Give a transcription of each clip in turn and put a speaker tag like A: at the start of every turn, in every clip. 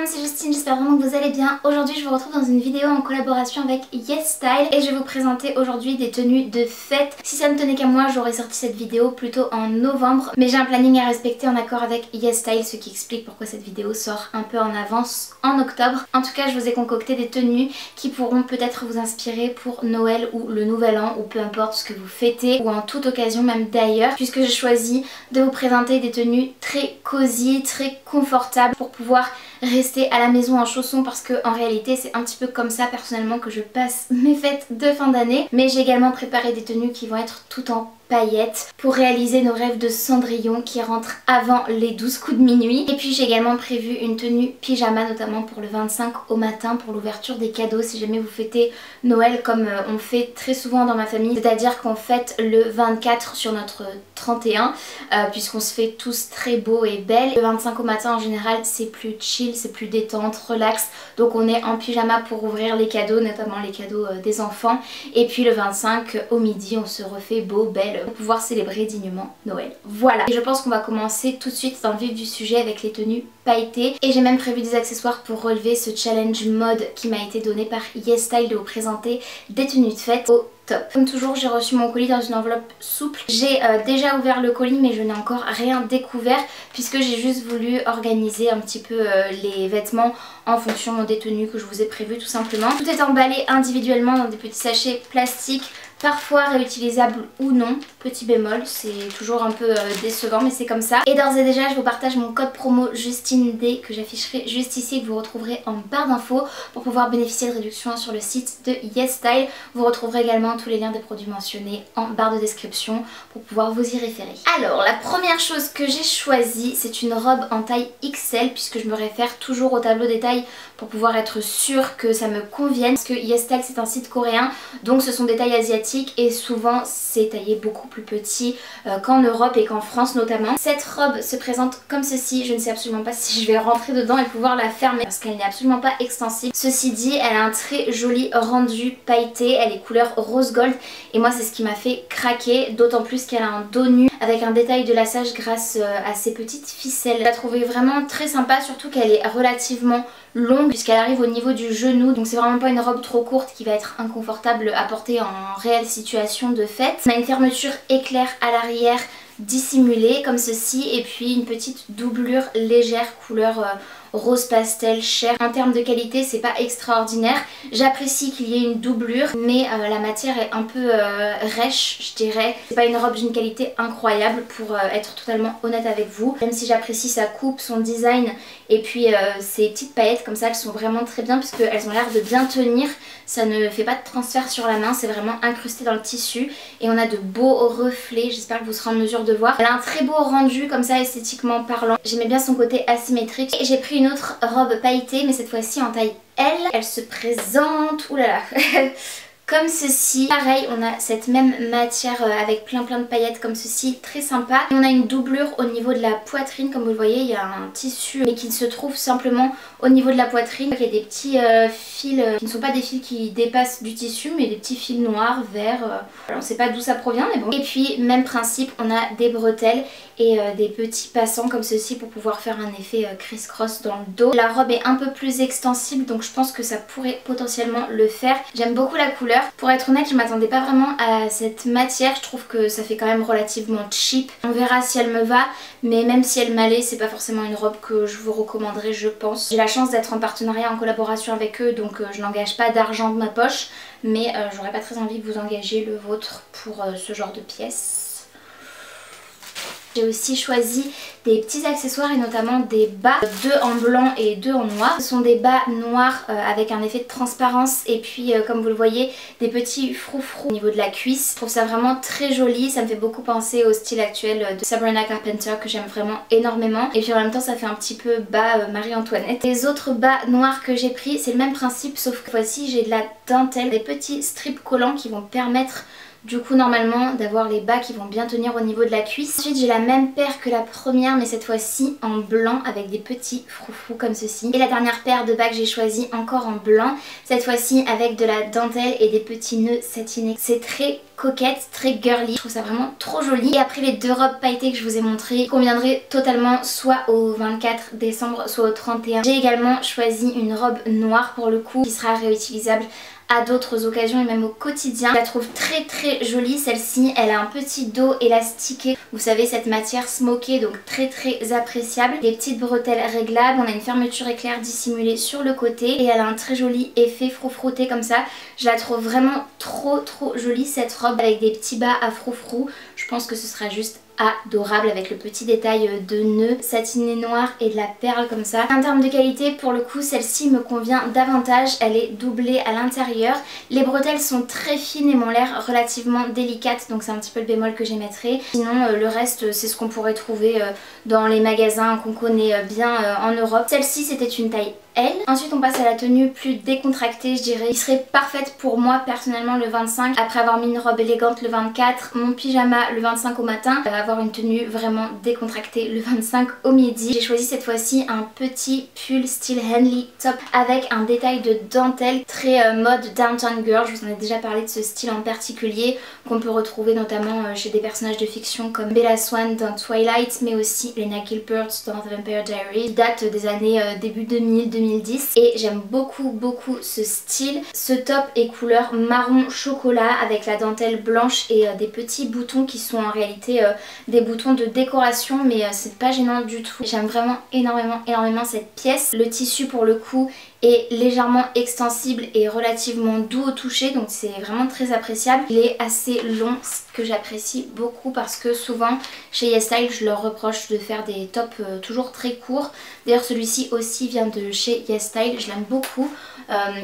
A: c'est Justine, j'espère vraiment que vous allez bien. Aujourd'hui je vous retrouve dans une vidéo en collaboration avec YesStyle et je vais vous présenter aujourd'hui des tenues de fête. Si ça ne tenait qu'à moi, j'aurais sorti cette vidéo plutôt en novembre, mais j'ai un planning à respecter en accord avec YesStyle, ce qui explique pourquoi cette vidéo sort un peu en avance en octobre. En tout cas, je vous ai concocté des tenues qui pourront peut-être vous inspirer pour Noël ou le Nouvel An ou peu importe ce que vous fêtez ou en toute occasion même d'ailleurs, puisque j'ai choisi de vous présenter des tenues très cosy, très confortables pour pouvoir rester à la maison en chaussons, parce que en réalité c'est un petit peu comme ça personnellement que je passe mes fêtes de fin d'année. Mais j'ai également préparé des tenues qui vont être tout en paillettes pour réaliser nos rêves de Cendrillon qui rentrent avant les 12 coups de minuit. Et puis j'ai également prévu une tenue pyjama, notamment pour le 25 au matin, pour l'ouverture des cadeaux si jamais vous fêtez Noël comme on fait très souvent dans ma famille, c'est-à-dire qu'on fête le 24 sur notre 31 puisqu'on se fait tous très beaux et belles. Le 25 au matin en général c'est plus chill, c'est plus détente, relax, donc on est en pyjama pour ouvrir les cadeaux, notamment les cadeaux des enfants. Et puis le 25 au midi on se refait beau, belle, pour pouvoir célébrer dignement Noël. Voilà, et je pense qu'on va commencer tout de suite dans le vif du sujet avec les tenues pailletées. Et j'ai même prévu des accessoires pour relever ce challenge mode qui m'a été donné par YesStyle de vous présenter des tenues de fête au top. Comme toujours, j'ai reçu mon colis dans une enveloppe souple. J'ai déjà ouvert le colis mais je n'ai encore rien découvert puisque j'ai juste voulu organiser un petit peu les vêtements en fonction des tenues que je vous ai prévues tout simplement. Tout est emballé individuellement dans des petits sachets plastiques, parfois réutilisables ou non, petit bémol, c'est toujours un peu décevant mais c'est comme ça. Et d'ores et déjà je vous partage mon code promo JustineD que j'afficherai juste ici et que vous retrouverez en barre d'infos pour pouvoir bénéficier de réductions sur le site de YesStyle. Vous retrouverez également tous les liens des produits mentionnés en barre de description pour pouvoir vous y référer. Alors la première chose que j'ai choisie, c'est une robe en taille XL puisque je me réfère toujours au tableau des tailles pour pouvoir être sûre que ça me convienne, parce que YesStyle c'est un site coréen donc ce sont des tailles asiatiques et souvent c'est taillé beaucoup plus petit qu'en Europe et qu'en France notamment. Cette robe se présente comme ceci, je ne sais absolument pas si je vais rentrer dedans et pouvoir la fermer parce qu'elle n'est absolument pas extensible. Ceci dit, elle a un très joli rendu pailleté, elle est couleur rose gold et moi c'est ce qui m'a fait craquer, d'autant plus qu'elle a un dos nu avec un détail de lassage grâce à ces petites ficelles. Je la trouvais vraiment très sympa, surtout qu'elle est relativement longue puisqu'elle arrive au niveau du genou, donc c'est vraiment pas une robe trop courte qui va être inconfortable à porter en réelle situation de fête. On a une fermeture éclair à l'arrière dissimulée comme ceci et puis une petite doublure légère couleur rose pastel chair. En termes de qualité c'est pas extraordinaire, j'apprécie qu'il y ait une doublure mais la matière est un peu rêche je dirais. C'est pas une robe d'une qualité incroyable pour être totalement honnête avec vous, même si j'apprécie sa coupe, son design et puis ces petites paillettes comme ça, elles sont vraiment très bien puisqu'elles ont l'air de bien tenir. Ça ne fait pas de transfert sur la main, c'est vraiment incrusté dans le tissu et on a de beaux reflets, j'espère que vous serez en mesure de voir. Elle a un très beau rendu comme ça esthétiquement parlant, j'aimais bien son côté asymétrique. Et j'ai pris une autre robe pailletée mais cette fois-ci en taille L. Elle se présente, oulala comme ceci. Pareil, on a cette même matière avec plein de paillettes comme ceci, très sympa. Et on a une doublure au niveau de la poitrine, comme vous le voyez, il y a un tissu mais qui se trouve simplement au niveau de la poitrine. Il y a des petits fils qui ne sont pas des fils qui dépassent du tissu mais des petits fils noirs, verts, on ne sait pas d'où ça provient mais bon. Et puis même principe, on a des bretelles et des petits passants comme ceci pour pouvoir faire un effet criss-cross dans le dos. La robe est un peu plus extensible donc je pense que ça pourrait potentiellement le faire. J'aime beaucoup la couleur. Pour être honnête, je m'attendais pas vraiment à cette matière, je trouve que ça fait quand même relativement cheap. On verra si elle me va, mais même si elle m'allait, c'est pas forcément une robe que je vous recommanderais je pense. J'ai la chance d'être en partenariat, en collaboration avec eux, donc je n'engage pas d'argent de ma poche, mais j'aurais pas très envie que vous engagiez le vôtre pour ce genre de pièces. J'ai aussi choisi des petits accessoires et notamment des bas, 2 en blanc et 2 en noir. Ce sont des bas noirs avec un effet de transparence et puis comme vous le voyez des petits froufrous au niveau de la cuisse. Je trouve ça vraiment très joli, ça me fait beaucoup penser au style actuel de Sabrina Carpenter que j'aime vraiment énormément. Et puis en même temps ça fait un petit peu bas Marie-Antoinette. Les autres bas noirs que j'ai pris c'est le même principe sauf que voici j'ai de la dentelle, des petits strips collants qui vont permettre du coup normalement d'avoir les bas qui vont bien tenir au niveau de la cuisse. Ensuite j'ai la même paire que la première mais cette fois-ci en blanc avec des petits froufrous comme ceci. Et la dernière paire de bas que j'ai choisi encore en blanc, cette fois-ci avec de la dentelle et des petits nœuds satinés. C'est très coquette, très girly. Je trouve ça vraiment trop joli. Et après les deux robes pailletées que je vous ai montrées conviendraient totalement soit au 24 décembre soit au 31. J'ai également choisi une robe noire pour le coup qui sera réutilisable à d'autres occasions et même au quotidien. Je la trouve très très jolie celle-ci, elle a un petit dos élastiqué, vous savez cette matière smokée, donc très très appréciable. Des petites bretelles réglables, on a une fermeture éclair dissimulée sur le côté et elle a un très joli effet froufrouté comme ça. Je la trouve vraiment trop jolie cette robe avec des petits bas à froufrou. Je pense que ce sera juste adorable avec le petit détail de nœud satiné noir et de la perle comme ça. En termes de qualité, pour le coup, celle-ci me convient davantage. Elle est doublée à l'intérieur. Les bretelles sont très fines et m'ont l'air relativement délicates, donc c'est un petit peu le bémol que j'émettrai. Sinon, le reste, c'est ce qu'on pourrait trouver dans les magasins qu'on connaît bien en Europe. Celle-ci, c'était une taille L. Ensuite on passe à la tenue plus décontractée, je dirais, qui serait parfaite pour moi personnellement le 25. Après avoir mis une robe élégante le 24, mon pyjama le 25 au matin, avoir une tenue vraiment décontractée le 25 au midi. J'ai choisi cette fois-ci un petit pull style Henley top avec un détail de dentelle très mode Downtown Girl. Je vous en ai déjà parlé de ce style en particulier qu'on peut retrouver notamment chez des personnages de fiction comme Bella Swan dans Twilight, mais aussi Lena Gilbert dans The Vampire Diaries, qui date des années début 2010 et j'aime beaucoup ce style. Ce top est couleur marron chocolat avec la dentelle blanche et des petits boutons qui sont en réalité des boutons de décoration, mais c'est pas gênant du tout. J'aime vraiment énormément cette pièce. Le tissu pour le coup est légèrement extensible et relativement doux au toucher, donc c'est vraiment très appréciable. Il est assez long, ce que j'apprécie beaucoup parce que souvent chez YesStyle je leur reproche de faire des tops toujours très courts. D'ailleurs celui-ci aussi vient de chez YesStyle, je l'aime beaucoup.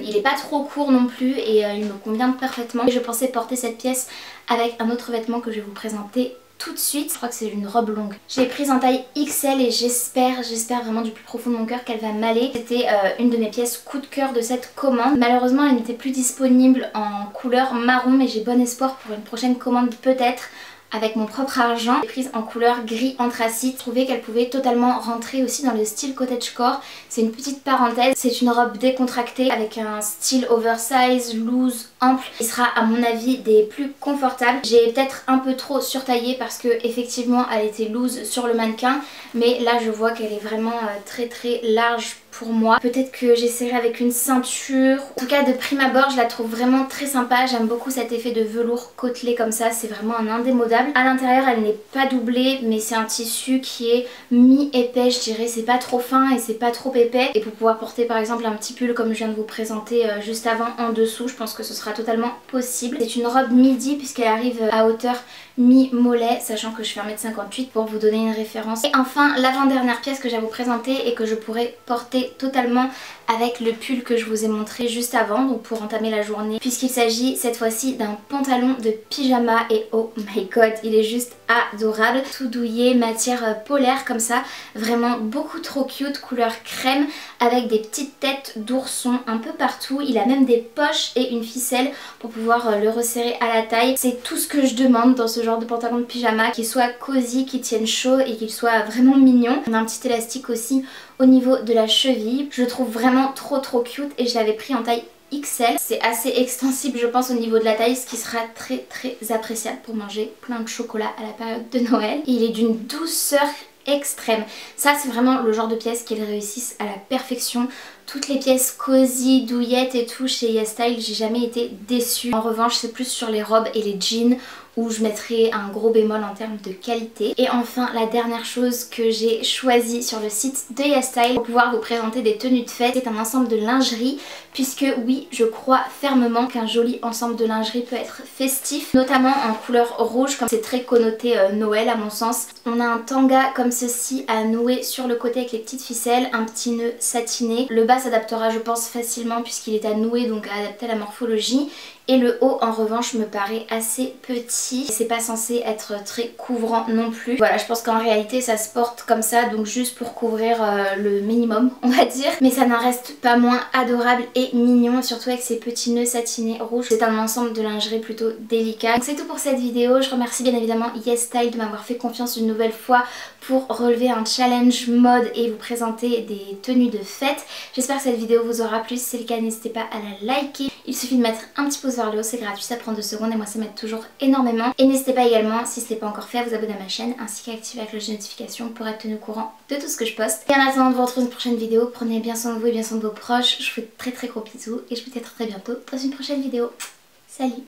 A: Il est pas trop court non plus et il me convient parfaitement. Et je pensais porter cette pièce avec un autre vêtement que je vais vous présenter tout de suite. Je crois que c'est une robe longue. Je l'ai prise en taille XL et j'espère vraiment du plus profond de mon cœur qu'elle va m'aller. C'était une de mes pièces coup de cœur de cette commande. Malheureusement elle n'était plus disponible en couleur marron, mais j'ai bon espoir pour une prochaine commande peut-être avec mon propre argent. J'ai prise en couleur gris anthracite. Je trouvais qu'elle pouvait totalement rentrer aussi dans le style cottagecore. C'est une petite parenthèse. C'est une robe décontractée avec un style oversize, loose, ample. Il sera à mon avis des plus confortables. J'ai peut-être un peu trop surtaillé parce que effectivement elle était loose sur le mannequin. Mais là je vois qu'elle est vraiment très large pour moi. Peut-être que j'essaierai avec une ceinture. En tout cas de prime abord je la trouve vraiment très sympa. J'aime beaucoup cet effet de velours côtelé comme ça. C'est vraiment un indémodable. À l'intérieur elle n'est pas doublée mais c'est un tissu qui est mi-épais je dirais. C'est pas trop fin et c'est pas trop épais. Et pour pouvoir porter par exemple un petit pull comme je viens de vous présenter juste avant en dessous, je pense que ce sera totalement possible. C'est une robe midi puisqu'elle arrive à hauteur mi-mollet, sachant que je fais 1m58 pour vous donner une référence. Et enfin l'avant-dernière pièce que j'ai à vous présenter et que je pourrais porter totalement avec le pull que je vous ai montré juste avant, donc pour entamer la journée, puisqu'il s'agit cette fois-ci d'un pantalon de pyjama et oh my god il est juste adorable, tout douillet, matière polaire comme ça, vraiment beaucoup trop cute, couleur crème avec des petites têtes d'ourson un peu partout. Il a même des poches et une ficelle pour pouvoir le resserrer à la taille. C'est tout ce que je demande dans ce genre de pantalon de pyjama, qu'il soit cosy, qu'il tienne chaud et qu'il soit vraiment mignon. On a un petit élastique aussi au niveau de la cheville. Je le trouve vraiment trop cute et je l'avais pris en taille XL. C'est assez extensible je pense au niveau de la taille, ce qui sera très appréciable pour manger plein de chocolat à la période de Noël. Et il est d'une douceur extrême. Ça c'est vraiment le genre de pièces qu'ils réussissent à la perfection. Toutes les pièces cosy, douillettes et tout chez YesStyle, j'ai jamais été déçue. En revanche c'est plus sur les robes et les jeans où je mettrai un gros bémol en termes de qualité. Et enfin la dernière chose que j'ai choisie sur le site de YesStyle pour pouvoir vous présenter des tenues de fête, c'est un ensemble de lingerie, puisque oui je crois fermement qu'un joli ensemble de lingerie peut être festif, notamment en couleur rouge comme c'est très connoté Noël à mon sens. On a un tanga comme ceci à nouer sur le côté avec les petites ficelles, un petit nœud satiné. Le bas s'adaptera je pense facilement puisqu'il est à nouer, donc à adapter à la morphologie. Et le haut en revanche me paraît assez petit, c'est pas censé être très couvrant non plus. Voilà, je pense qu'en réalité ça se porte comme ça, donc juste pour couvrir le minimum on va dire. Mais ça n'en reste pas moins adorable et mignon, surtout avec ces petits nœuds satinés rouges. C'est un ensemble de lingerie plutôt délicat. Donc c'est tout pour cette vidéo, je remercie bien évidemment YesStyle de m'avoir fait confiance une nouvelle fois pour relever un challenge mode et vous présenter des tenues de fête. J'espère J'espère que cette vidéo vous aura plu. Si c'est le cas, n'hésitez pas à la liker. Il suffit de mettre un petit pouce vers le haut, c'est gratuit, ça prend 2 secondes et moi ça m'aide toujours énormément. Et n'hésitez pas également, si ce n'est pas encore fait, à vous abonner à ma chaîne ainsi qu'à activer la cloche de notification pour être tenu au courant de tout ce que je poste. Et en attendant de vous retrouver dans une prochaine vidéo, prenez bien soin de vous et bien soin de vos proches. Je vous fais de très gros bisous et je vous dis à très bientôt dans une prochaine vidéo. Salut!